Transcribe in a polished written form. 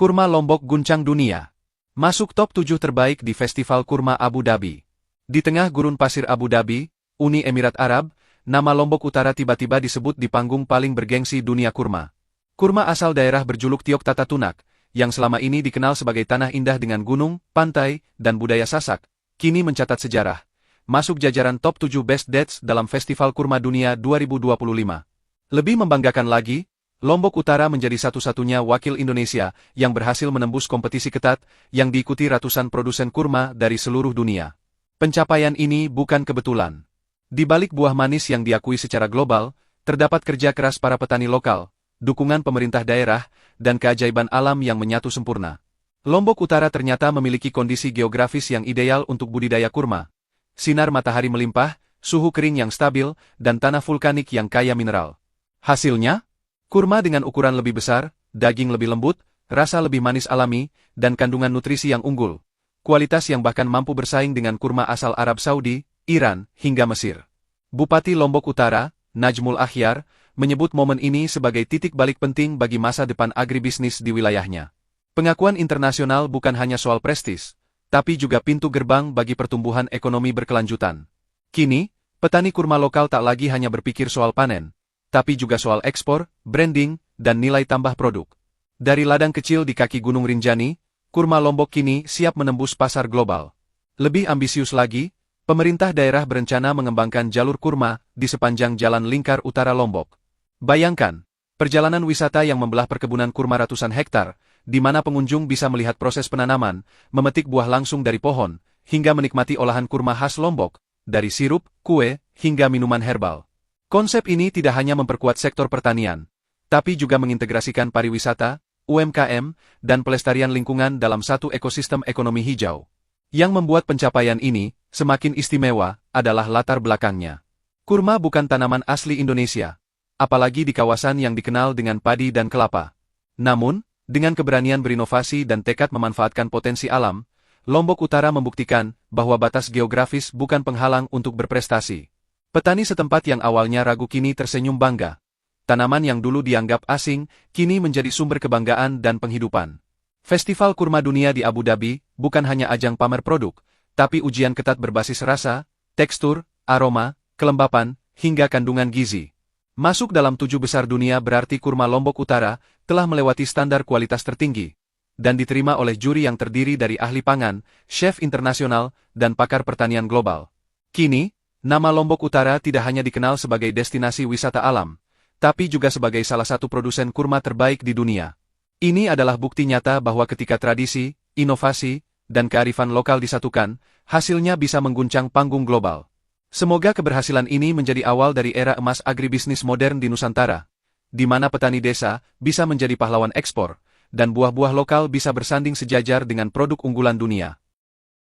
Kurma Lombok guncang dunia. Masuk top 7 terbaik di Festival Kurma Abu Dhabi. Di tengah gurun pasir Abu Dhabi, Uni Emirat Arab, nama Lombok Utara tiba-tiba disebut di panggung paling bergengsi dunia kurma. Kurma asal daerah berjuluk Tiok Tata Tunak, yang selama ini dikenal sebagai tanah indah dengan gunung, pantai, dan budaya Sasak, kini mencatat sejarah. Masuk jajaran top 7 best dates dalam Festival Kurma Dunia 2025. Lebih membanggakan lagi, Lombok Utara menjadi satu-satunya wakil Indonesia yang berhasil menembus kompetisi ketat yang diikuti ratusan produsen kurma dari seluruh dunia. Pencapaian ini bukan kebetulan. Di balik buah manis yang diakui secara global, terdapat kerja keras para petani lokal, dukungan pemerintah daerah, dan keajaiban alam yang menyatu sempurna. Lombok Utara ternyata memiliki kondisi geografis yang ideal untuk budidaya kurma. Sinar matahari melimpah, suhu kering yang stabil, dan tanah vulkanik yang kaya mineral. Hasilnya? Kurma dengan ukuran lebih besar, daging lebih lembut, rasa lebih manis alami, dan kandungan nutrisi yang unggul. Kualitas yang bahkan mampu bersaing dengan kurma asal Arab Saudi, Iran, hingga Mesir. Bupati Lombok Utara, Najmul Akhyar, menyebut momen ini sebagai titik balik penting bagi masa depan agribisnis di wilayahnya. Pengakuan internasional bukan hanya soal prestis, tapi juga pintu gerbang bagi pertumbuhan ekonomi berkelanjutan. Kini, petani kurma lokal tak lagi hanya berpikir soal panen, tapi juga soal ekspor, branding, dan nilai tambah produk. Dari ladang kecil di kaki Gunung Rinjani, kurma Lombok kini siap menembus pasar global. Lebih ambisius lagi, pemerintah daerah berencana mengembangkan jalur kurma di sepanjang Jalan Lingkar Utara Lombok. Bayangkan, perjalanan wisata yang membelah perkebunan kurma ratusan hektar, di mana pengunjung bisa melihat proses penanaman, memetik buah langsung dari pohon, hingga menikmati olahan kurma khas Lombok, dari sirup, kue, hingga minuman herbal. Konsep ini tidak hanya memperkuat sektor pertanian, tapi juga mengintegrasikan pariwisata, UMKM, dan pelestarian lingkungan dalam satu ekosistem ekonomi hijau. Yang membuat pencapaian ini semakin istimewa adalah latar belakangnya. Kurma bukan tanaman asli Indonesia, apalagi di kawasan yang dikenal dengan padi dan kelapa. Namun, dengan keberanian berinovasi dan tekad memanfaatkan potensi alam, Lombok Utara membuktikan bahwa batas geografis bukan penghalang untuk berprestasi. Petani setempat yang awalnya ragu kini tersenyum bangga. Tanaman yang dulu dianggap asing, kini menjadi sumber kebanggaan dan penghidupan. Festival Kurma Dunia di Abu Dhabi bukan hanya ajang pamer produk, tapi ujian ketat berbasis rasa, tekstur, aroma, kelembapan, hingga kandungan gizi. Masuk dalam 7 besar dunia berarti kurma Lombok Utara telah melewati standar kualitas tertinggi, dan diterima oleh juri yang terdiri dari ahli pangan, chef internasional, dan pakar pertanian global. Kini, nama Lombok Utara tidak hanya dikenal sebagai destinasi wisata alam, tapi juga sebagai salah satu produsen kurma terbaik di dunia. Ini adalah bukti nyata bahwa ketika tradisi, inovasi, dan kearifan lokal disatukan, hasilnya bisa mengguncang panggung global. Semoga keberhasilan ini menjadi awal dari era emas agribisnis modern di Nusantara, di mana petani desa bisa menjadi pahlawan ekspor, dan buah-buah lokal bisa bersanding sejajar dengan produk unggulan dunia.